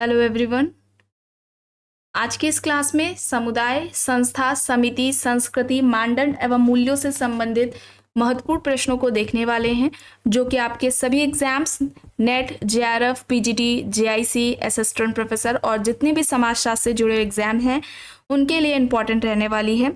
Hello everyone. आज की इस क्लास में समुदाय, संस्था, समिति, संस्कृति, मानदंड एवं मूल्यों से संबंधित महत्वपूर्ण प्रश्नों को देखने वाले हैं, जो कि आपके सभी exams net, JRF, PGT, JIC, assistant professor और जितने भी समाजशास्त्र से जुड़े एग्जाम हैं उनके लिए इम्पॉर्टेंट रहने वाली है।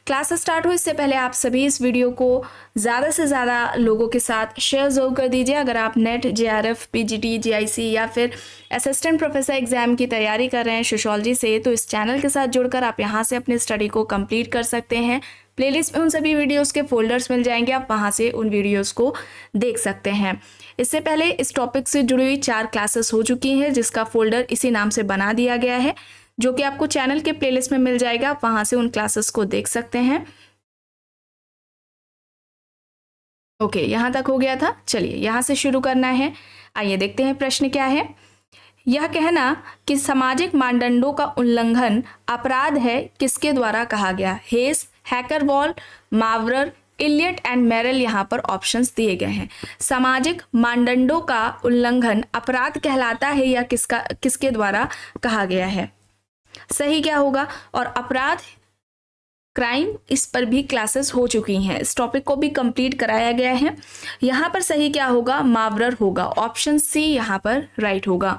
क्लास स्टार्ट हो इससे पहले आप सभी इस वीडियो को ज़्यादा से ज़्यादा लोगों के साथ शेयर ज़रूर कर दीजिए। अगर आप नेट, जेआरएफ, पीजीटी, जेआईसी या फिर असिस्टेंट प्रोफेसर एग्जाम की तैयारी कर रहे हैं सोशियोलॉजी से, तो इस चैनल के साथ जुड़कर आप यहाँ से अपनी स्टडी को कंप्लीट कर सकते हैं। प्लेलिस्ट में उन सभी वीडियोस के फोल्डर्स मिल जाएंगे, आप वहाँ से उन वीडियोस को देख सकते हैं। इससे पहले इस टॉपिक से जुड़ी हुई 4 क्लासेस हो चुकी हैं, जिसका फोल्डर इसी नाम से बना दिया गया है, जो कि आपको चैनल के प्लेलिस्ट में मिल जाएगा। आप वहाँ से उन क्लासेस को देख सकते हैं। ओके, यहाँ तक हो गया था। चलिए यहाँ से शुरू करना है। आइए देखते हैं प्रश्न क्या है। यह कहना कि सामाजिक मानदंडों का उल्लंघन अपराध है किसके द्वारा कहा गया? हेस, हैकरवॉल, मावरर, इलियट एंड मेरेल यहाँ पर ऑप्शंस दिए गए हैं। सामाजिक मानदंडों का उल्लंघन अपराध कहलाता है या किसके द्वारा कहा गया है? सही क्या होगा? और अपराध, क्राइम, इस पर भी क्लासेस हो चुकी हैं, इस टॉपिक को भी कंप्लीट कराया गया है। यहाँ पर सही क्या होगा? मावरर होगा। ऑप्शन सी यहाँ पर राइट होगा।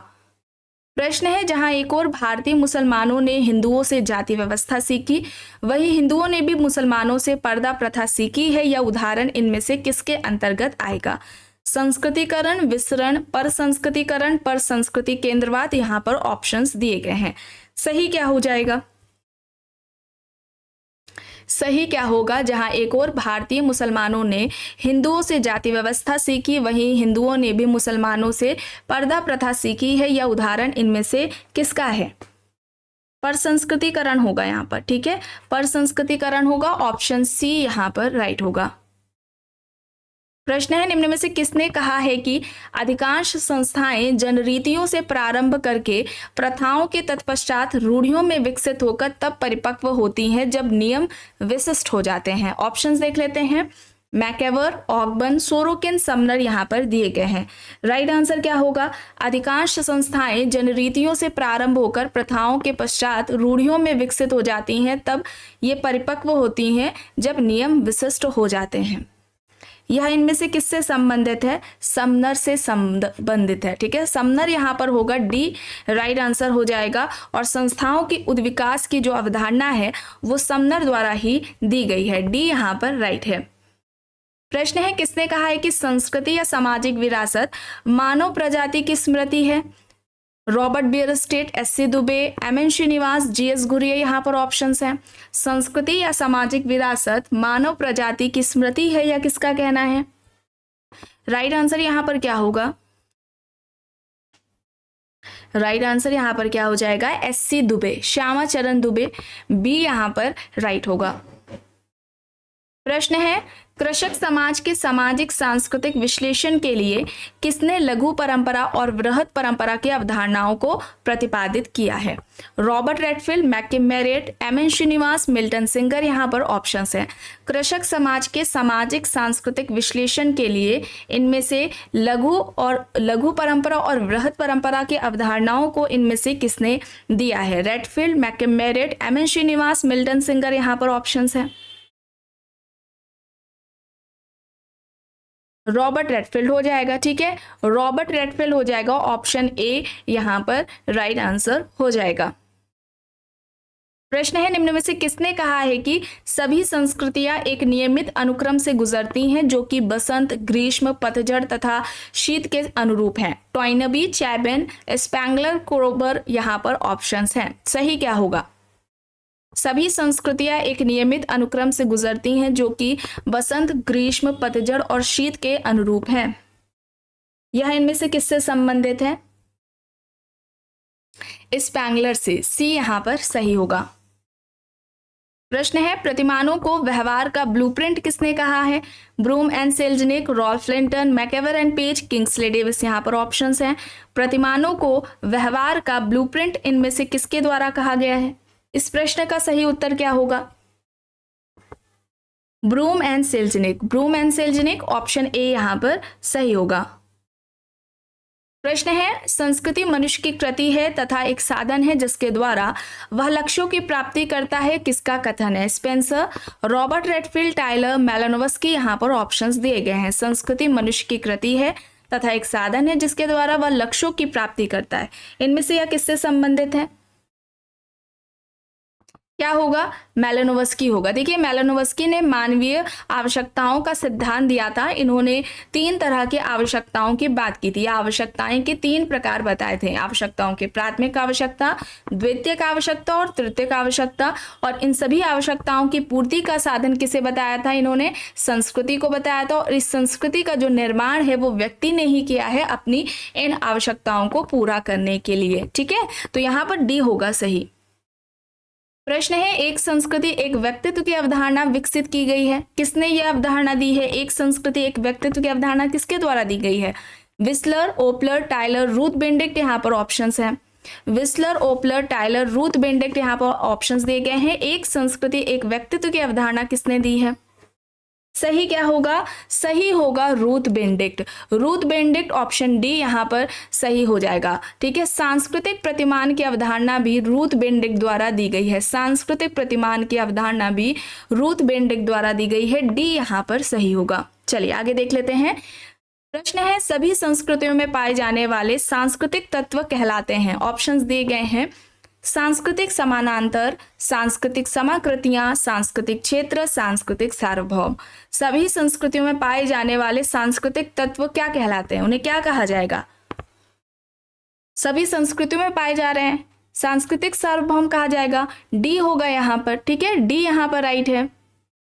प्रश्न है, जहां एक और भारतीय मुसलमानों ने हिंदुओं से जाति व्यवस्था सीखी, वही हिंदुओं ने भी मुसलमानों से पर्दा प्रथा सीखी है। यह उदाहरण इनमें से किसके अंतर्गत आएगा? संस्कृतिकरण, विसरण, पर संस्कृति, केंद्रवाद। यहाँ पर ऑप्शंस दिए गए हैं। सही क्या हो जाएगा? सही क्या होगा? जहां एक और भारतीय मुसलमानों ने हिंदुओं से जाति व्यवस्था सीखी, वहीं हिंदुओं ने भी मुसलमानों से पर्दा प्रथा सीखी है। यह उदाहरण इनमें से किसका है? पर संस्कृतिकरण होगा यहाँ पर। ठीक है, पर संस्कृतिकरण होगा। ऑप्शन सी यहाँ पर राइट होगा। प्रश्न है, निम्न में से किसने कहा है कि अधिकांश संस्थाएं जनरीतियों से प्रारंभ करके प्रथाओं के तत्पश्चात रूढ़ियों में विकसित होकर तब परिपक्व होती हैं जब नियम विशिष्ट हो जाते हैं? ऑप्शंस देख लेते हैं। मैकेवर, ऑगबर्न, सोरोकिन, समनर यहाँ पर दिए गए हैं। राइट आंसर क्या होगा? अधिकांश संस्थाएं जनरीतियों से प्रारंभ होकर प्रथाओं के पश्चात रूढ़ियों में विकसित हो जाती हैं, तब ये परिपक्व होती हैं जब नियम विशिष्ट हो जाते हैं। यह इनमें से किससे संबंधित है? समनर से संबंधित है। ठीक है, समनर यहाँ पर होगा। डी राइट आंसर हो जाएगा। और संस्थाओं की उद्विकास की जो अवधारणा है वो समनर द्वारा ही दी गई है। डी यहाँ पर राइट है। प्रश्न है, किसने कहा है कि संस्कृति या सामाजिक विरासत मानव प्रजाति की स्मृति है? Robert Bierstedt, S C. Dube, M N. Srinivas, G S. Ghurye यहाँ पर ऑप्शंस हैं। संस्कृति या सामाजिक विरासत मानव प्रजाति की स्मृति है या किसका कहना है? राइट आंसर यहाँ पर क्या होगा? राइट आंसर यहाँ पर क्या हो जाएगा? एस.सी. दुबे, श्यामा चरण दुबे। बी यहाँ पर राइट होगा। प्रश्न है, कृषक समाज के सामाजिक सांस्कृतिक विश्लेषण के लिए किसने लघु परंपरा और वृहत परंपरा की अवधारणाओं को प्रतिपादित किया है? Robert Redfield, McKim Marriott, M N. Srinivas, Milton Singer यहाँ पर ऑप्शंस हैं। कृषक समाज के सामाजिक सांस्कृतिक विश्लेषण के लिए इनमें से लघु परंपरा और वृहत परंपरा की अवधारणाओं को इनमें से किसने दिया है? Redfield, McKim Marriott, M N. Srinivas, Milton Singer यहाँ पर ऑप्शंस हैं। रॉबर्ट रेडफील्ड हो जाएगा। ठीक है, रॉबर्ट रेडफील्ड हो जाएगा। ऑप्शन ए यहां पर राइट आंसर हो जाएगा। प्रश्न है, निम्न में से किसने कहा है कि सभी संस्कृतियां एक नियमित अनुक्रम से गुजरती हैं जो कि बसंत, ग्रीष्म, पतझड़ तथा शीत के अनुरूप हैं? टॉयनबी, चैबेन, स्पैंगलर, क्रोबर यहाँ पर ऑप्शंस हैं। सही क्या होगा? सभी संस्कृतियां एक नियमित अनुक्रम से गुजरती हैं जो कि बसंत, ग्रीष्म, पतझड़ और शीत के अनुरूप हैं। यह इनमें से किससे संबंधित है? स्पैंगलर से। सी यहां पर सही होगा। प्रश्न है, प्रतिमानों को व्यवहार का ब्लूप्रिंट किसने कहा है? Broom and Selznick, Ralph Linton, MacIver and Page, Kingsley Davis यहाँ पर ऑप्शंस हैं। प्रतिमानों को व्यवहार का ब्लूप्रिंट इनमें से किसके द्वारा कहा गया है? इस प्रश्न का सही उत्तर क्या होगा? Broom and Selznick. Broom and Selznick, option A यहां पर सही होगा। प्रश्न है, संस्कृति मनुष्य की कृति है तथा एक साधन है जिसके द्वारा वह लक्ष्यों की प्राप्ति करता है, किसका कथन है? Spencer, Robert Redfield, Tylor, Malinowski. यहाँ पर ऑप्शंस दिए गए हैं। संस्कृति मनुष्य की कृति है तथा एक साधन है जिसके द्वारा वह लक्ष्यों की प्राप्ति करता है, इनमें से यह किससे संबंधित है? क्या होगा? मैलिनोवस्की होगा। देखिए, मैलिनोवस्की ने मानवीय आवश्यकताओं का सिद्धांत दिया था। इन्होंने 3 तरह की आवश्यकताओं की बात की थी। आवश्यकताएं के 3 प्रकार बताए थे। आवश्यकताओं की प्राथमिक आवश्यकता, द्वितीयक आवश्यकता और तृतीयक आवश्यकता। और इन सभी आवश्यकताओं की पूर्ति का साधन किसे बताया था? इन्होंने संस्कृति को बताया था। और इस संस्कृति का जो निर्माण है वो व्यक्ति ने ही किया है अपनी इन आवश्यकताओं को पूरा करने के लिए। ठीक है, तो यहाँ पर डी होगा सही। प्रश्न है, एक संस्कृति एक व्यक्तित्व की अवधारणा विकसित की गई है। किसने यह अवधारणा दी है? एक संस्कृति एक व्यक्तित्व की अवधारणा किसके द्वारा दी गई है? Wissler, Opler, Tylor, Ruth Benedict. यहाँ पर ऑप्शंस हैं। Wissler, Opler, Tylor, Ruth Benedict. यहाँ पर ऑप्शंस दिए गए हैं। एक संस्कृति एक व्यक्तित्व की अवधारणा किसने दी है? सही क्या होगा? सही होगा Ruth Benedict. Ruth Benedict, option D यहाँ पर सही हो जाएगा। ठीक है, सांस्कृतिक प्रतिमान की अवधारणा भी रूथ बेनेडिक्ट द्वारा दी गई है। सांस्कृतिक प्रतिमान की अवधारणा भी रूथ बेनेडिक्ट द्वारा दी गई है। डी यहाँ पर सही होगा। चलिए आगे देख लेते हैं। प्रश्न है, सभी संस्कृतियों में पाए जाने वाले सांस्कृतिक तत्व कहलाते हैं। ऑप्शंस दिए गए हैं। सांस्कृतिक समानांतर, सांस्कृतिक समाकृतियां, सांस्कृतिक क्षेत्र, सांस्कृतिक सार्वभौम। सभी संस्कृतियों में पाए जाने वाले सांस्कृतिक तत्व क्या कहलाते हैं? उन्हें क्या कहा जाएगा? सभी संस्कृतियों में पाए जा रहे हैं, सांस्कृतिक सार्वभौम कहा जाएगा। डी होगा यहाँ पर। ठीक है, डी यहाँ पर राइट है।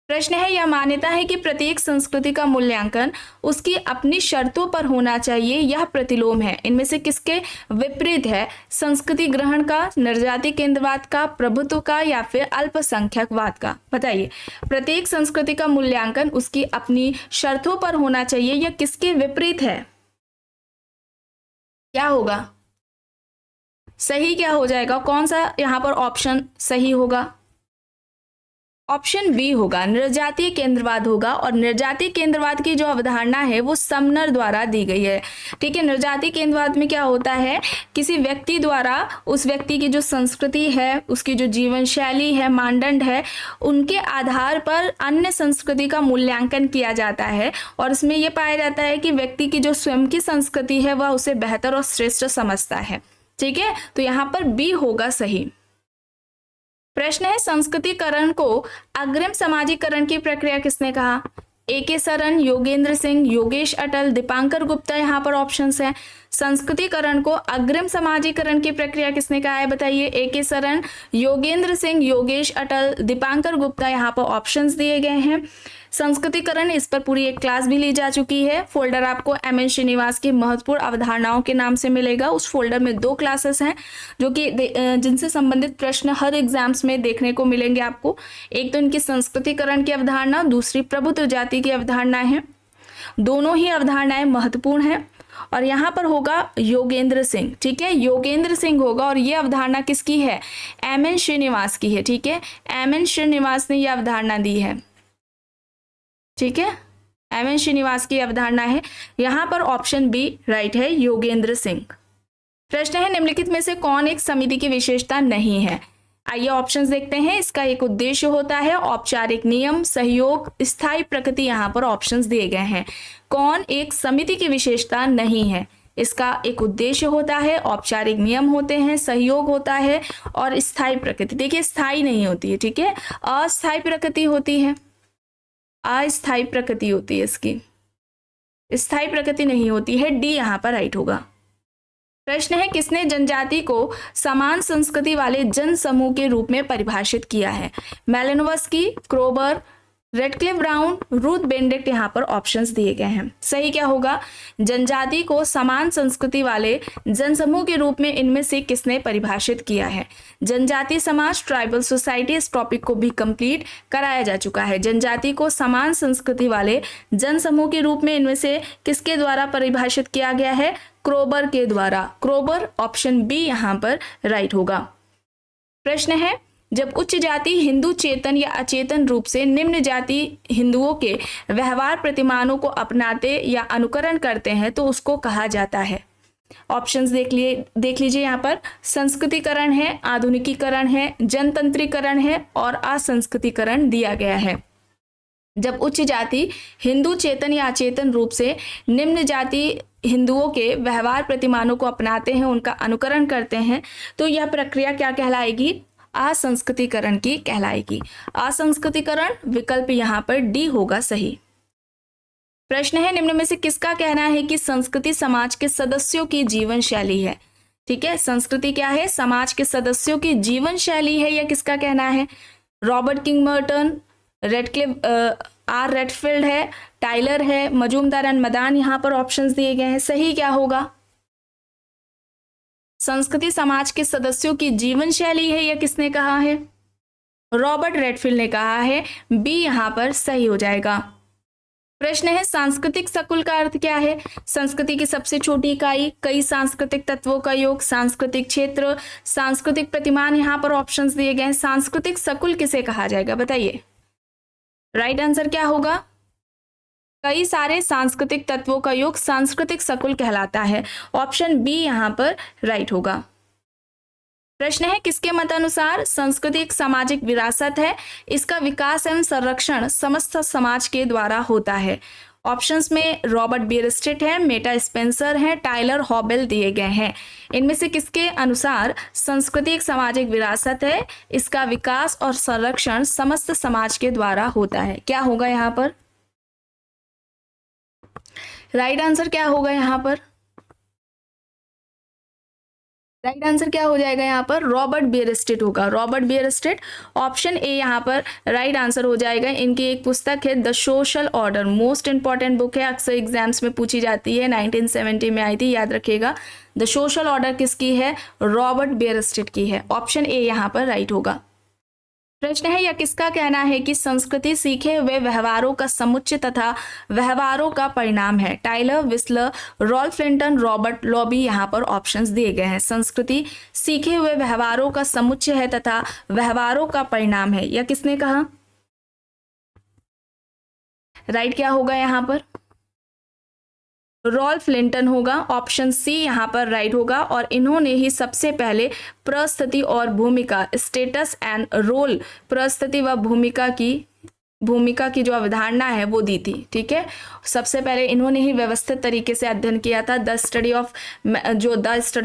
प्रश्न है, यह मान्यता है कि प्रत्येक संस्कृति का मूल्यांकन उसकी अपनी शर्तों पर होना चाहिए, यह प्रतिलोम है। इनमें से किसके विपरीत है? संस्कृति ग्रहण का, निर्जाति केंद्रवाद का, प्रभुत्व का या फिर अल्पसंख्यकवाद का? बताइए, प्रत्येक संस्कृति का मूल्यांकन उसकी अपनी शर्तों पर होना चाहिए, यह किसके विपरीत है? क्या होगा? सही क्या हो जाएगा? कौन सा यहाँ पर ऑप्शन सही होगा? ऑप्शन बी होगा, निर्जातीय केंद्रवाद होगा। और निर्जातीय केंद्रवाद की जो अवधारणा है वो समनर द्वारा दी गई है। ठीक है, निर्जातीय केंद्रवाद में क्या होता है? किसी व्यक्ति द्वारा उस व्यक्ति की जो संस्कृति है, उसकी जो जीवन शैली है, मानदंड है, उनके आधार पर अन्य संस्कृति का मूल्यांकन किया जाता है। और इसमें यह पाया जाता है कि व्यक्ति की जो स्वयं की संस्कृति है वह उसे बेहतर और श्रेष्ठ समझता है। ठीक है, तो यहाँ पर बी होगा सही। प्रश्न है, संस्कृतिकरण को अग्रिम समाजीकरण की प्रक्रिया किसने कहा? ए.के. सरन, योगेंद्र सिंह, योगेश अटल, दीपांकर गुप्ता। यहाँ पर ऑप्शंस हैं। संस्कृतिकरण को अग्रिम समाजीकरण की प्रक्रिया किसने कहा है? बताइए। ए.के. सरन, योगेंद्र सिंह, योगेश अटल, दीपांकर गुप्ता। यहाँ पर ऑप्शंस दिए गए हैं। संस्कृतिकरण, इस पर पूरी एक क्लास भी ली जा चुकी है। फोल्डर आपको एम.एन. श्रीनिवास की महत्वपूर्ण अवधारणाओं के नाम से मिलेगा। उस फोल्डर में 2 क्लासेस हैं जो कि जिनसे संबंधित प्रश्न हर एग्जाम्स में देखने को मिलेंगे आपको। एक तो इनकी संस्कृतिकरण की अवधारणा, दूसरी प्रभुत्व जाति की अवधारणा है। दोनों ही अवधारणाएं महत्वपूर्ण हैं। और यहाँ पर होगा योगेंद्र सिंह। ठीक है, योगेंद्र सिंह होगा। और ये अवधारणा किसकी है? एम.एन. श्रीनिवास की है। ठीक है, एम.एन. श्रीनिवास ने यह अवधारणा दी है। ठीक है, एम.एन. श्रीनिवास की अवधारणा है। यहाँ पर ऑप्शन बी राइट है, योगेंद्र सिंह। प्रश्न है, निम्नलिखित में से कौन एक समिति की विशेषता नहीं है? आइए ऑप्शंस देखते हैं। इसका एक उद्देश्य होता है, औपचारिक नियम, सहयोग, स्थायी प्रकृति। यहाँ पर ऑप्शंस दिए गए हैं। कौन एक समिति की विशेषता नहीं है? इसका एक उद्देश्य होता है, औपचारिक नियम होते हैं, सहयोग होता है और स्थायी प्रकृति। देखिए, स्थायी नहीं होती है। ठीक है, अस्थायी प्रकृति होती है, अस्थायी प्रकृति होती है इसकी, स्थायी प्रकृति नहीं होती है। डी यहाँ पर राइट होगा। प्रश्न है, किसने जनजाति को समान संस्कृति वाले जन समूह के रूप में परिभाषित किया है? Malinowski, Kroeber, Radcliffe Brown, Ruth Benedict. यहाँ पर ऑप्शंस दिए गए हैं। सही क्या होगा? जनजाति को समान संस्कृति वाले जनसमूह के रूप में इनमें से किसने परिभाषित किया है? जनजाति समाज, ट्राइबल सोसाइटी। इस टॉपिक को भी कंप्लीट कराया जा चुका है। जनजाति को समान संस्कृति वाले जनसमूह के रूप में इनमें से किसके द्वारा परिभाषित किया गया है? क्रोबर के द्वारा। क्रोबर, ऑप्शन बी यहाँ पर राइट होगा। प्रश्न है, जब उच्च जाति हिंदू चेतन या अचेतन रूप से निम्न जाति हिंदुओं के व्यवहार प्रतिमानों को अपनाते या अनुकरण करते हैं तो उसको कहा जाता है? ऑप्शंस देख लीजिए यहाँ पर। संस्कृतिकरण है, आधुनिकीकरण है, जनतंत्रीकरण है और असंस्कृतिकरण दिया गया है। जब उच्च जाति हिंदू चेतन या अचेतन रूप से निम्न जाति हिंदुओं के व्यवहार प्रतिमानों को अपनाते हैं, उनका अनुकरण करते हैं, तो यह प्रक्रिया क्या कहलाएगी? असंस्कृतिकरण की कहलाएगी। असंस्कृतिकरण विकल्प यहाँ पर डी होगा सही। प्रश्न है, निम्न में से किसका कहना है कि संस्कृति समाज के सदस्यों की जीवन शैली है? ठीक है, संस्कृति क्या है? समाज के सदस्यों की जीवन शैली है, यह किसका कहना है? रॉबर्ट किंगमर्टन, रेडक्लिफ, आर रेडफील्ड है, टाइलर है, मजूमदार एंड मदान यहाँ पर ऑप्शंस दिए गए हैं। सही क्या होगा? संस्कृति समाज के सदस्यों की जीवन शैली है, यह किसने कहा है? रॉबर्ट रेडफील्ड ने कहा है। बी यहाँ पर सही हो जाएगा। प्रश्न है, सांस्कृतिक सकुल का अर्थ क्या है? संस्कृति की सबसे छोटी इकाई, कई सांस्कृतिक तत्वों का योग, सांस्कृतिक क्षेत्र, सांस्कृतिक प्रतिमान। यहाँ पर ऑप्शंस दिए गए हैं। सांस्कृतिक सकुल किसे कहा जाएगा बताइए? राइट आंसर क्या होगा? कई सारे सांस्कृतिक तत्वों का योग सांस्कृतिक सकुल कहलाता है। ऑप्शन बी यहाँ पर राइट होगा। प्रश्न है, किसके मत अनुसार संस्कृति एक सामाजिक विरासत है, इसका विकास एवं संरक्षण समस्त समाज के द्वारा होता है? ऑप्शंस में रॉबर्ट बियरस्टेट है, मेटा स्पेंसर है, टाइलर हॉबेल दिए गए हैं। इनमें से किसके अनुसार संस्कृति एक सामाजिक विरासत है, इसका विकास और संरक्षण समस्त समाज के द्वारा होता है? क्या होगा यहाँ पर? राइट आंसर क्या होगा यहाँ पर? राइट आंसर क्या हो जाएगा यहाँ पर? रॉबर्ट बियरस्टेट होगा। रॉबर्ट बियरस्टेट, ऑप्शन ए यहाँ पर राइट आंसर हो जाएगा। इनकी एक पुस्तक है the social order, most important book है, अक्सर एग्जाम्स में पूछी जाती है, 1970 में आई थी, याद रखिएगा। द सोशल ऑर्डर किसकी है? रॉबर्ट बियरस्टेट की है। ऑप्शन ए यहाँ पर राइट होगा। प्रश्न है, यह किसका कहना है कि संस्कृति सीखे हुए व्यवहारों का समुच्चय तथा व्यवहारों का परिणाम है? Tylor, Wissler, Ralph Linton, Robert Lowie. यहाँ पर ऑप्शंस दिए गए हैं। संस्कृति सीखे हुए व्यवहारों का समुच्चय है तथा व्यवहारों का परिणाम है, यह किसने कहा? राइट क्या होगा यहाँ पर? रॉल्फ लिंटन होगा। ऑप्शन सी यहाँ पर राइट होगा। और इन्होंने ही सबसे पहले परिस्थिति और भूमिका, स्टेटस एंड रोल, परिस्थिति व भूमिका की जो अवधारणा है वो दी थी। ठीक है, सबसे पहले इन्होंने ही व्यवस्थित तरीके से अध्ययन किया था। द स्टडी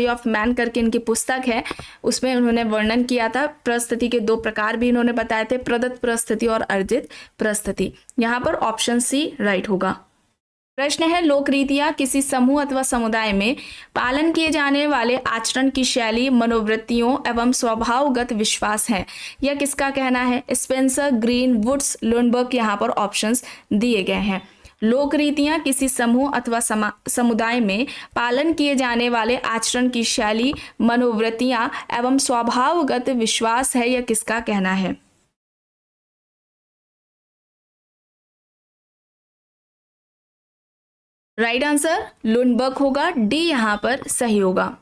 ऑफ मैन करके इनकी पुस्तक है, उसमें उन्होंने वर्णन किया था। परिस्थिति के दो प्रकार भी इन्होंने बताए थे, प्रदत्त परिस्थिति और अर्जित परिस्थिति। यहाँ पर ऑप्शन सी राइट होगा। प्रश्न है, लोक रीतियां किसी समूह अथवा समुदाय में पालन किए जाने वाले आचरण की शैली, मनोवृत्तियों एवं स्वभावगत विश्वास है, यह किसका कहना है? Spencer, Green, Woods, Lundberg. यहाँ पर ऑप्शंस दिए गए हैं। लोक रीतियां किसी समूह अथवा समुदाय में पालन किए जाने वाले आचरण की शैली, मनोवृत्तियां एवं स्वभावगत विश्वास है, यह किसका कहना है? राइट आंसर लुंडबर्ग होगा। डी यहाँ पर सही होगा।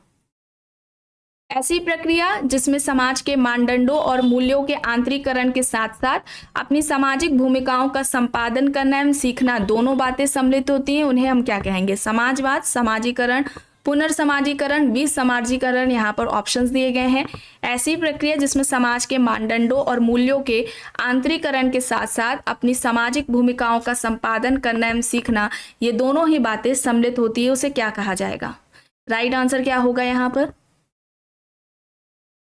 ऐसी प्रक्रिया जिसमें समाज के मानदंडों और मूल्यों के आंतरिकरण के साथ साथ अपनी सामाजिक भूमिकाओं का संपादन करना एवं सीखना, दोनों बातें सम्मिलित होती हैं, उन्हें हम क्या कहेंगे? समाजवाद, समाजीकरण, पुनर्समाजीकरण, विसमाजीकरण। यहाँ पर ऑप्शंस दिए गए हैं। ऐसी प्रक्रिया जिसमें समाज के मानदंडों और मूल्यों के आंतरिकरण के साथ साथ अपनी सामाजिक भूमिकाओं का संपादन करना एवं सीखना, ये दोनों ही बातें सम्मिलित होती है, उसे क्या कहा जाएगा? राइट आंसर क्या होगा यहाँ पर?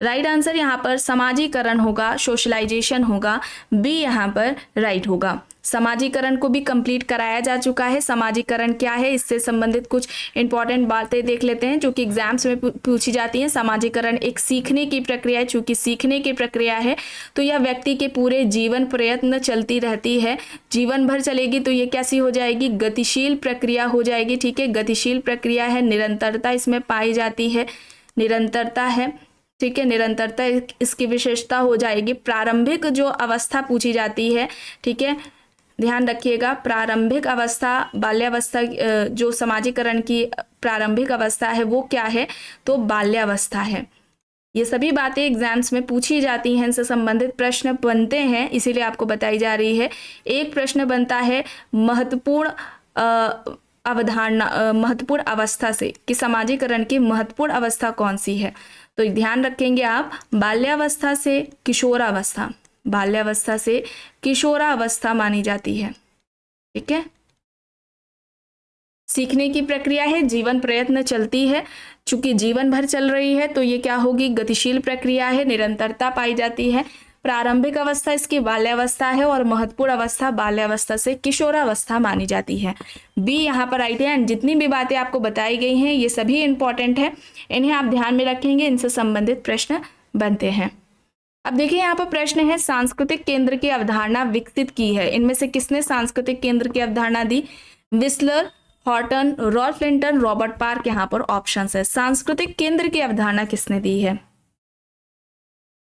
राइट आंसर यहाँ पर समाजीकरण होगा, सोशलाइजेशन होगा। बी यहाँ पर राइट होगा। समाजीकरण को भी कंप्लीट कराया जा चुका है। समाजीकरण क्या है, इससे संबंधित कुछ इंपॉर्टेंट बातें देख लेते हैं जो कि एग्जाम्स में पूछी जाती हैं। समाजीकरण एक सीखने की प्रक्रिया है। चूंकि सीखने की प्रक्रिया है तो यह व्यक्ति के पूरे जीवन प्रयत्न चलती रहती है, जीवन भर चलेगी, तो ये कैसी हो जाएगी? गतिशील प्रक्रिया हो जाएगी। ठीक है, गतिशील प्रक्रिया है, निरंतरता इसमें पाई जाती है, निरंतरता है। ठीक है, निरंतरता इसकी विशेषता हो जाएगी। प्रारंभिक जो अवस्था पूछी जाती है, ठीक है, ध्यान रखिएगा, प्रारंभिक अवस्था, बाल्यावस्था, जो समाजीकरण की प्रारंभिक अवस्था है वो क्या है? तो बाल्यावस्था है। ये सभी बातें एग्जाम्स में पूछी जाती हैं, इनसे संबंधित प्रश्न बनते हैं, इसीलिए आपको बताई जा रही है। एक प्रश्न बनता है महत्वपूर्ण अवधारणा महत्वपूर्ण अवस्था से कि समाजीकरण की महत्वपूर्ण अवस्था कौन सी है, तो ध्यान रखेंगे आप, बाल्यावस्था से किशोरावस्था, बाल्यावस्था से किशोरावस्था मानी जाती है। ठीक है, सीखने की प्रक्रिया है, जीवन प्रयत्न चलती है, चूंकि जीवन भर चल रही है तो ये क्या होगी, गतिशील प्रक्रिया है, निरंतरता पाई जाती है। प्रारंभिक अवस्था इसकी बाल्यावस्था है और महत्वपूर्ण अवस्था बाल्यावस्था से किशोरावस्था मानी जाती है। बी यहाँ पर राइट है। एंड जितनी भी बातें आपको बताई गई हैं ये सभी इंपॉर्टेंट है, इन्हें आप ध्यान में रखेंगे, इनसे संबंधित प्रश्न बनते हैं। अब देखिए यहाँ पर प्रश्न है, सांस्कृतिक केंद्र की अवधारणा विकसित की है, इनमें से किसने सांस्कृतिक केंद्र की अवधारणा दी, Wissler, Horton, Ralph Linton, Robert Park यहाँ पर ऑप्शंस है। सांस्कृतिक केंद्र की अवधारणा किसने दी है,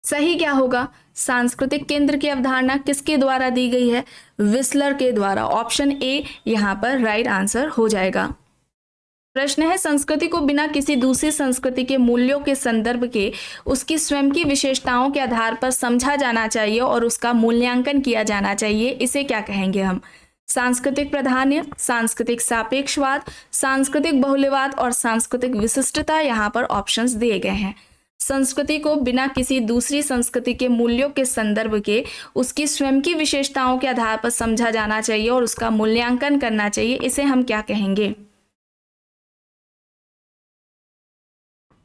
सही क्या होगा, सांस्कृतिक केंद्र की अवधारणा किसके द्वारा दी गई है, विस्लर के द्वारा, ऑप्शन ए यहाँ पर राइट आंसर हो जाएगा। प्रश्न है, संस्कृति को बिना किसी दूसरी संस्कृति के मूल्यों के संदर्भ के उसकी स्वयं की विशेषताओं के आधार पर समझा जाना चाहिए और उसका मूल्यांकन किया जाना चाहिए, इसे क्या कहेंगे हम, सांस्कृतिक प्राधान्य, सांस्कृतिक सापेक्षवाद, सांस्कृतिक बहुल्यवाद और सांस्कृतिक विशिष्टता यहाँ पर ऑप्शंस दिए गए हैं। संस्कृति को बिना किसी दूसरी संस्कृति के मूल्यों के संदर्भ के उसकी स्वयं की विशेषताओं के आधार पर समझा जाना चाहिए और उसका मूल्यांकन करना चाहिए, इसे हम क्या कहेंगे,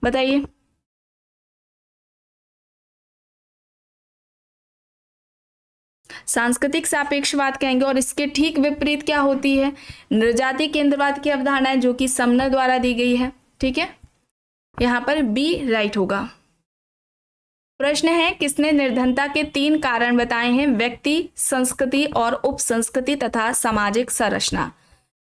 बताइए। सांस्कृतिक सापेक्षवाद कहेंगे और इसके ठीक विपरीत क्या होती है, नृजाति केंद्रवाद की अवधारणा है जो कि समनर द्वारा दी गई है। ठीक है, यहां पर बी राइट होगा। प्रश्न है, किसने निर्धनता के 3 कारण बताए हैं, व्यक्ति, संस्कृति और उपसंस्कृति तथा सामाजिक संरचना।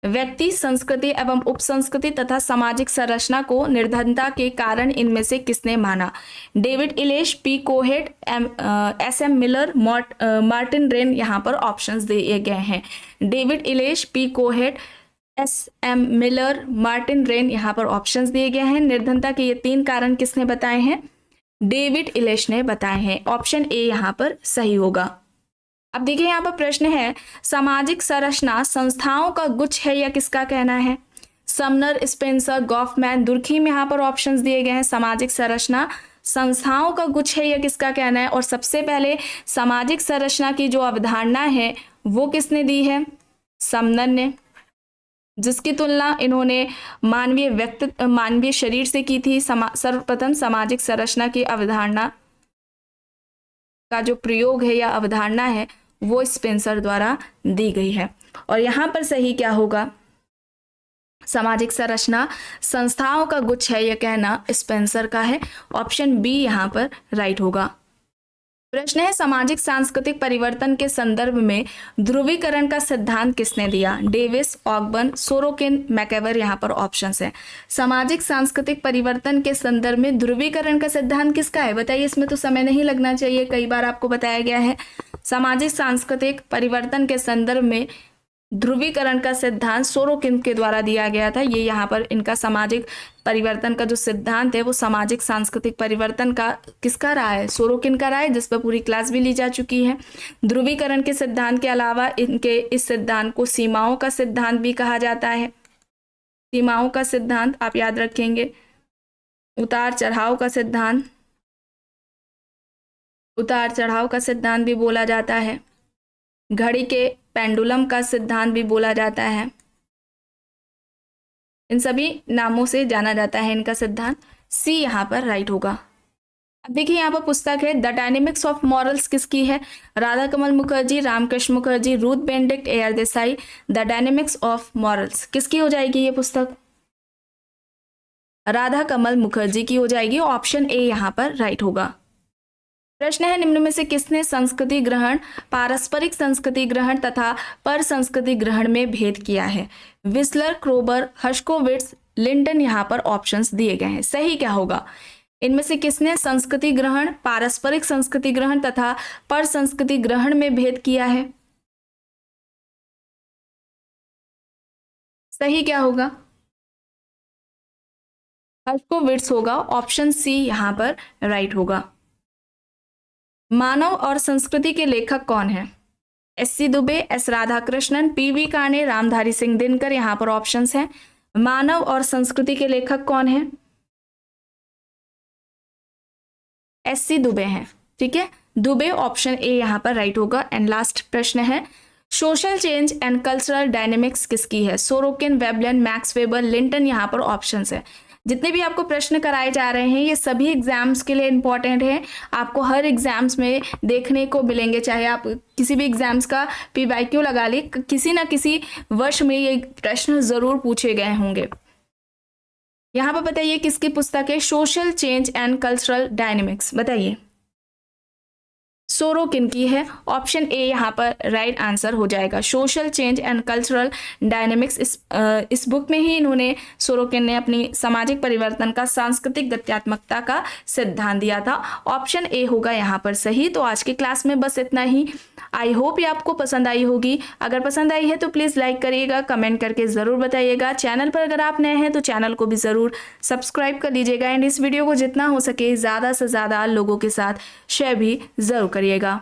व्यक्ति, संस्कृति एवं उपसंस्कृति तथा सामाजिक संरचना को निर्धनता के कारण इनमें से किसने माना, डेविड इलेश, पी कोहेट, एस.एम. मिलर, मार्टिन रेन यहाँ पर ऑप्शंस दिए गए हैं। डेविड इलेश, पी कोहेट, एस.एम. मिलर, मार्टिन रेन यहाँ पर ऑप्शंस दिए गए हैं। निर्धनता के ये 3 कारण किसने बताए हैं, डेविड इलेश ने बताए हैं, ऑप्शन ए यहाँ पर सही होगा। अब देखिए यहाँ पर प्रश्न है, सामाजिक संरचना संस्थाओं का गुच्छ है या किसका कहना है, समनर, स्पेंसर, गॉफमैन, दुर्खीम यहाँ पर ऑप्शंस दिए गए हैं। सामाजिक संरचना संस्थाओं का गुच्छ है या किसका कहना है, और सबसे पहले सामाजिक संरचना की जो अवधारणा है वो किसने दी है, समनर ने, जिसकी तुलना इन्होंने मानवीय शरीर से की थी। सर्वप्रथम सामाजिक संरचना की अवधारणा का जो प्रयोग है या अवधारणा है वो स्पेंसर द्वारा दी गई है। और यहाँ पर सही क्या होगा, सामाजिक संरचना संस्थाओं का गुच्छ है यह कहना स्पेंसर का है, ऑप्शन बी यहाँ पर राइट होगा। प्रश्न है, सामाजिक सांस्कृतिक परिवर्तन के संदर्भ में ध्रुवीकरण का सिद्धांत किसने दिया, डेविस, ऑकबर्न, सोरोकिन, मैकेवर यहाँ पर ऑप्शंस है। सामाजिक सांस्कृतिक परिवर्तन के संदर्भ में ध्रुवीकरण का सिद्धांत किसका है, बताइए, इसमें तो समय नहीं लगना चाहिए, कई बार आपको बताया गया है। सामाजिक सांस्कृतिक परिवर्तन के संदर्भ में ध्रुवीकरण का सिद्धांत सोरोकिन के द्वारा दिया गया था। ये यहाँ पर इनका सामाजिक परिवर्तन का जो सिद्धांत है वो सामाजिक सांस्कृतिक परिवर्तन का किसका रहा है, सोरोकिन का रहा है, जिस पर पूरी क्लास भी ली जा चुकी है। ध्रुवीकरण के सिद्धांत के अलावा इनके इस सिद्धांत को सीमाओं का सिद्धांत भी कहा जाता है। सीमाओं का सिद्धांत आप याद रखेंगे, उतार चढ़ाव का सिद्धांत, उतार चढ़ाव का सिद्धांत भी बोला जाता है। घड़ी के पेंडुलम का सिद्धांत भी बोला जाता है। इन सभी नामों से जाना जाता है इनका सिद्धांत। सी यहाँ पर राइट होगा। अब देखिए यहाँ पर पुस्तक है द डायनेमिक्स ऑफ मॉरल्स, किसकी है, Radha Kamal Mukherjee, Ramkrishna Mukherjee, Ruth Benedict, A R. Desai. The dynamics of morals किसकी हो जाएगी ये पुस्तक, राधा कमल मुखर्जी की हो जाएगी, ऑप्शन ए यहाँ पर राइट होगा। प्रश्न है, निम्न में से किसने संस्कृति ग्रहण, पारस्परिक संस्कृति ग्रहण तथा पर संस्कृति ग्रहण में भेद किया है, विस्लर, क्रोबर, हर्शकोविट्स, लिंटन यहाँ पर ऑप्शंस दिए गए हैं। सही क्या होगा, इनमें से किसने संस्कृति ग्रहण, पारस्परिक संस्कृति ग्रहण तथा पर संस्कृति ग्रहण में भेद किया है, सही क्या होगा, हर्शकोविट्स होगा, ऑप्शन सी यहाँ पर राइट होगा। मानव और संस्कृति के लेखक कौन है, S C. Dube, S. Radhakrishnan, P V. Kane, Ramdhari Singh Dinkar यहाँ पर ऑप्शंस हैं। मानव और संस्कृति के लेखक कौन है? एस.सी. दुबे हैं। ठीक है, दुबे ऑप्शन ए यहाँ पर राइट होगा। एंड लास्ट प्रश्न है, social change and cultural dynamics किसकी है? Sorokin, Veblen, max weber, Linton यहाँ पर ऑप्शंस है। जितने भी आपको प्रश्न कराए जा रहे हैं ये सभी एग्जाम्स के लिए इंपॉर्टेंट है। आपको हर एग्जाम्स में देखने को मिलेंगे, चाहे आप किसी भी एग्जाम्स का PYQ लगा ली, किसी ना किसी वर्ष में ये प्रश्न जरूर पूछे गए होंगे। यहाँ पर बताइए किसकी पुस्तक है social change and cultural dynamics? बताइए। सोरोकिन की है। ऑप्शन ए यहाँ पर राइट आंसर हो जाएगा। Social change and cultural dynamics, इस बुक में ही इन्होंने, सोरोकिन ने अपनी सामाजिक परिवर्तन का सांस्कृतिक गत्यात्मकता का सिद्धांत दिया था। ऑप्शन ए होगा यहाँ पर सही। तो आज की क्लास में बस इतना ही। आई होप ये आपको पसंद आई होगी। अगर पसंद आई है तो प्लीज़ लाइक करिएगा, कमेंट करके ज़रूर बताइएगा। चैनल पर अगर आप नए हैं तो चैनल को भी ज़रूर सब्सक्राइब कर लीजिएगा। एंड इस वीडियो को जितना हो सके ज़्यादा से ज़्यादा लोगों के साथ शेयर भी ज़रूर करिएगा।